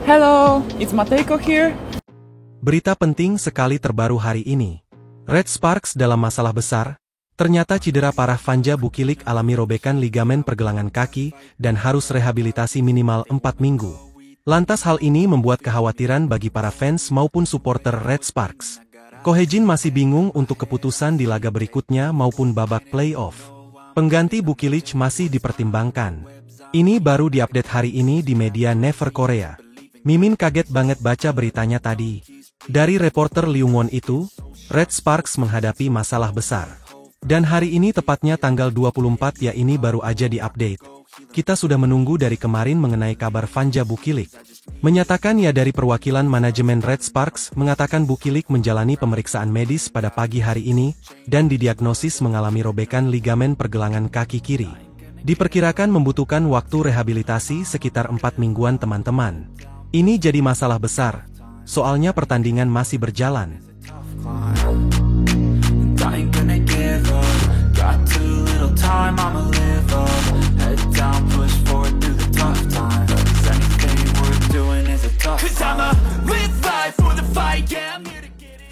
Hello, it's Mateiko here. Berita penting sekali terbaru hari ini. Red Sparks dalam masalah besar. Ternyata cedera parah Vanja Bukilic alami robekan ligamen pergelangan kaki dan harus rehabilitasi minimal 4 minggu. Lantas hal ini membuat kekhawatiran bagi para fans maupun supporter Red Sparks. Kohejin masih bingung untuk keputusan di laga berikutnya maupun babak playoff. Pengganti Bukilic masih dipertimbangkan. Ini baru diupdate hari ini di media Never Korea. Mimin kaget banget baca beritanya tadi. Dari reporter Liu Won itu, Red Sparks menghadapi masalah besar. Dan hari ini tepatnya tanggal 24 ya ini baru aja diupdate. Kita sudah menunggu dari kemarin mengenai kabar Vanja Bukilic. Menyatakan ya dari perwakilan manajemen Red Sparks mengatakan Bukilic menjalani pemeriksaan medis pada pagi hari ini dan didiagnosis mengalami robekan ligamen pergelangan kaki kiri. Diperkirakan membutuhkan waktu rehabilitasi sekitar 4 mingguan teman-teman. Ini jadi masalah besar, soalnya pertandingan masih berjalan.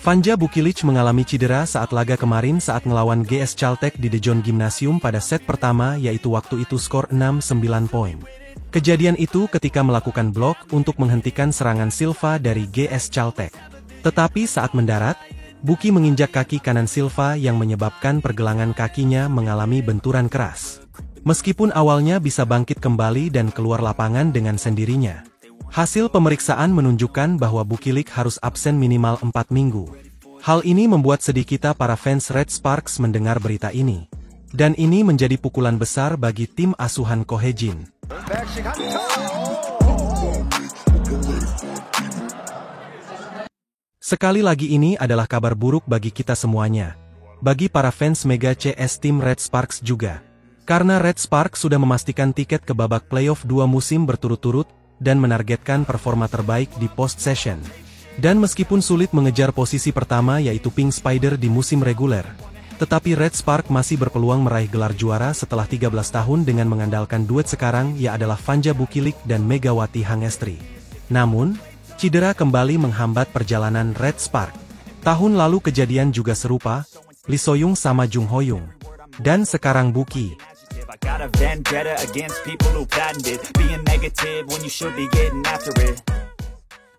Vanja Bukilic mengalami cedera saat laga kemarin saat ngelawan GS Caltech di Daejeon Gymnasium pada set pertama yaitu waktu itu skor 6-9 poin. Kejadian itu ketika melakukan blok untuk menghentikan serangan Silva dari GS Caltech. Tetapi saat mendarat, Buki menginjak kaki kanan Silva yang menyebabkan pergelangan kakinya mengalami benturan keras. Meskipun awalnya bisa bangkit kembali dan keluar lapangan dengan sendirinya. Hasil pemeriksaan menunjukkan bahwa Bukilic harus absen minimal 4 minggu. Hal ini membuat sedih kita para fans Red Sparks mendengar berita ini. Dan ini menjadi pukulan besar bagi tim asuhan Kohejin. Sekali lagi ini adalah kabar buruk bagi kita semuanya. Bagi para fans Mega CS tim Red Sparks juga. Karena Red Sparks sudah memastikan tiket ke babak playoff 2 musim berturut-turut dan menargetkan performa terbaik di post-season. Dan meskipun sulit mengejar posisi pertama yaitu Pink Spider di musim reguler, tetapi Red Spark masih berpeluang meraih gelar juara setelah 13 tahun dengan mengandalkan duet sekarang ya adalah Vanja Bukilic dan Megawati Hangestri. Namun, cedera kembali menghambat perjalanan Red Spark. Tahun lalu kejadian juga serupa, Lee Soyoung sama Jung Hoyoung. Dan sekarang Buki.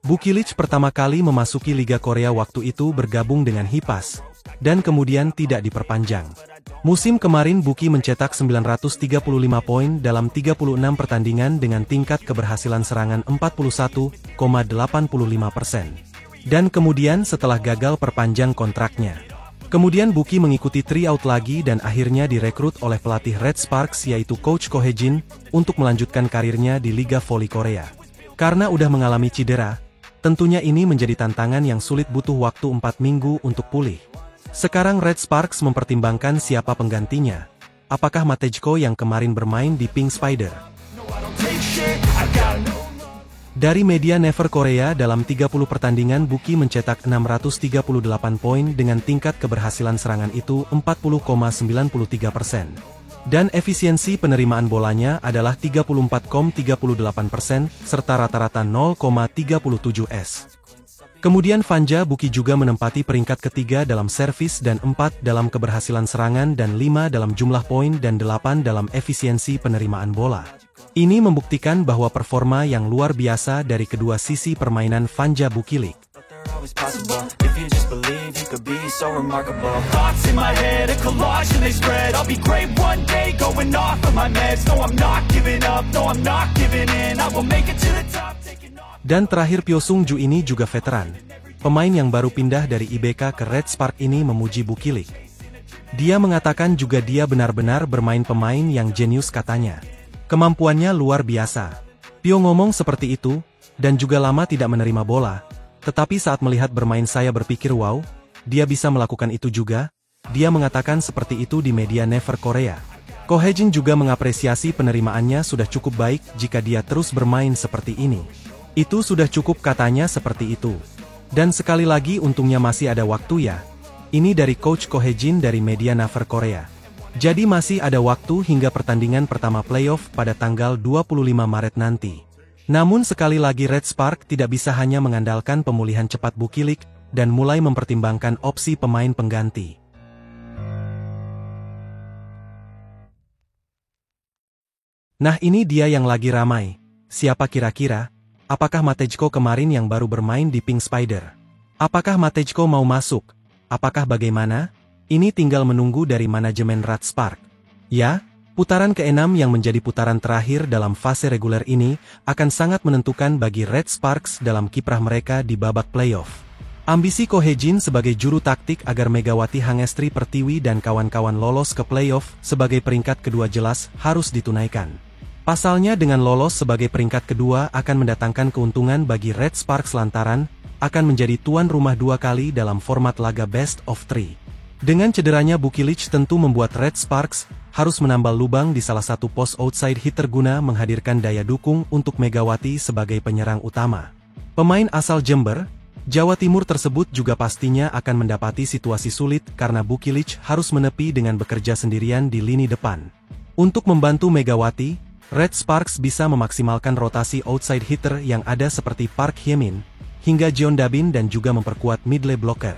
Bukilic pertama kali memasuki Liga Korea waktu itu bergabung dengan Hipas, dan kemudian tidak diperpanjang. Musim kemarin Buki mencetak 935 poin dalam 36 pertandingan dengan tingkat keberhasilan serangan 41,85%. Dan kemudian setelah gagal perpanjang kontraknya. Kemudian Buki mengikuti tryout lagi dan akhirnya direkrut oleh pelatih Red Sparks yaitu Coach Kohejin untuk melanjutkan karirnya di Liga Voli Korea. Karena udah mengalami cedera, tentunya ini menjadi tantangan yang sulit butuh waktu 4 minggu untuk pulih. Sekarang Red Sparks mempertimbangkan siapa penggantinya. Apakah Matejko yang kemarin bermain di Pink Spider? Dari media Never Korea dalam 30 pertandingan Buki mencetak 638 poin dengan tingkat keberhasilan serangan itu 40,93%. Dan efisiensi penerimaan bolanya adalah 34,38% serta rata-rata 0,37 S. Kemudian Vanja Buki juga menempati peringkat ketiga dalam servis dan 4 dalam keberhasilan serangan dan 5 dalam jumlah poin dan 8 dalam efisiensi penerimaan bola. Ini membuktikan bahwa performa yang luar biasa dari kedua sisi permainan Vanja Bukilic. Dan terakhir Pyosung Ju ini juga veteran. Pemain yang baru pindah dari IBK ke Red Spark ini memuji Bukilic. Dia mengatakan juga dia benar-benar bermain pemain yang jenius katanya. Kemampuannya luar biasa. Pyo ngomong seperti itu, dan juga lama tidak menerima bola. Tetapi saat melihat bermain saya berpikir wow, dia bisa melakukan itu juga. Dia mengatakan seperti itu di media Never Korea. Kohejin juga mengapresiasi penerimaannya sudah cukup baik jika dia terus bermain seperti ini. Itu sudah cukup katanya seperti itu. Dan sekali lagi untungnya masih ada waktu ya. Ini dari Coach Kohejin dari media Never Korea. Jadi masih ada waktu hingga pertandingan pertama playoff pada tanggal 25 Maret nanti. Namun sekali lagi Red Spark tidak bisa hanya mengandalkan pemulihan cepat Bukilik, dan mulai mempertimbangkan opsi pemain pengganti. Nah ini dia yang lagi ramai. Siapa kira-kira? Apakah Matejko kemarin yang baru bermain di Pink Spider? Apakah Matejko mau masuk? Apakah bagaimana? Ini tinggal menunggu dari manajemen Red Spark. Ya, putaran ke-6 yang menjadi putaran terakhir dalam fase reguler ini akan sangat menentukan bagi Red Sparks dalam kiprah mereka di babak playoff. Ambisi Ko Hejin sebagai juru taktik agar Megawati Hangestri Pertiwi dan kawan-kawan lolos ke playoff sebagai peringkat kedua jelas harus ditunaikan. Pasalnya dengan lolos sebagai peringkat kedua akan mendatangkan keuntungan bagi Red Sparks lantaran akan menjadi tuan rumah 2 kali dalam format laga best of 3. Dengan cederanya Bukilik tentu membuat Red Sparks harus menambal lubang di salah satu pos outside hitter guna menghadirkan daya dukung untuk Megawati sebagai penyerang utama. Pemain asal Jember, Jawa Timur tersebut juga pastinya akan mendapati situasi sulit karena Bukilik harus menepi dengan bekerja sendirian di lini depan. Untuk membantu Megawati, Red Sparks bisa memaksimalkan rotasi outside hitter yang ada seperti Park Hye-min, hingga Jeon Dabin dan juga memperkuat middle blocker.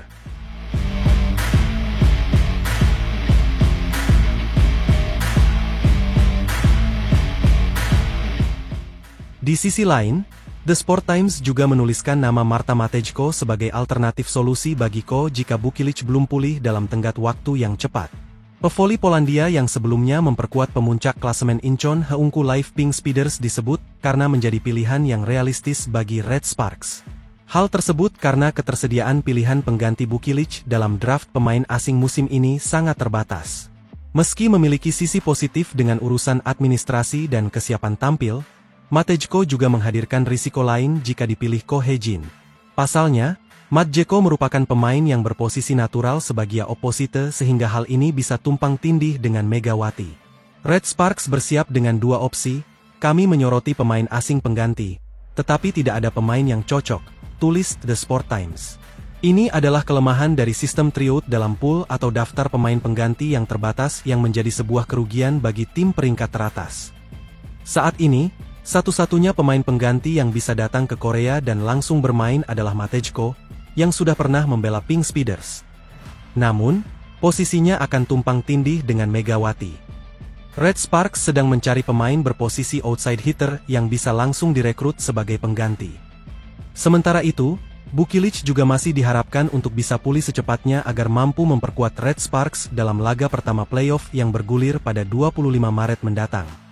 Di sisi lain, The Sport Times juga menuliskan nama Marta Matejko sebagai alternatif solusi bagi Ko jika Bukilik belum pulih dalam tenggat waktu yang cepat. Pevoli Polandia yang sebelumnya memperkuat pemuncak klasemen Incheon Haeunkou Live Pink Speeders disebut karena menjadi pilihan yang realistis bagi Red Sparks. Hal tersebut karena ketersediaan pilihan pengganti Bukilik dalam draft pemain asing musim ini sangat terbatas. Meski memiliki sisi positif dengan urusan administrasi dan kesiapan tampil, Matejko juga menghadirkan risiko lain jika dipilih Ko Hejin. Pasalnya, Matejko merupakan pemain yang berposisi natural sebagai oposite sehingga hal ini bisa tumpang tindih dengan Megawati. Red Sparks bersiap dengan 2 opsi, kami menyoroti pemain asing pengganti, tetapi tidak ada pemain yang cocok, tulis The Sport Times. Ini adalah kelemahan dari sistem tryout dalam pool atau daftar pemain pengganti yang terbatas yang menjadi sebuah kerugian bagi tim peringkat teratas. Saat ini, satu-satunya pemain pengganti yang bisa datang ke Korea dan langsung bermain adalah Matejko, yang sudah pernah membela Pink Speeders. Namun, posisinya akan tumpang tindih dengan Megawati. Red Sparks sedang mencari pemain berposisi outside hitter yang bisa langsung direkrut sebagai pengganti. Sementara itu, Bukilik juga masih diharapkan untuk bisa pulih secepatnya agar mampu memperkuat Red Sparks dalam laga pertama playoff yang bergulir pada 25 Maret mendatang.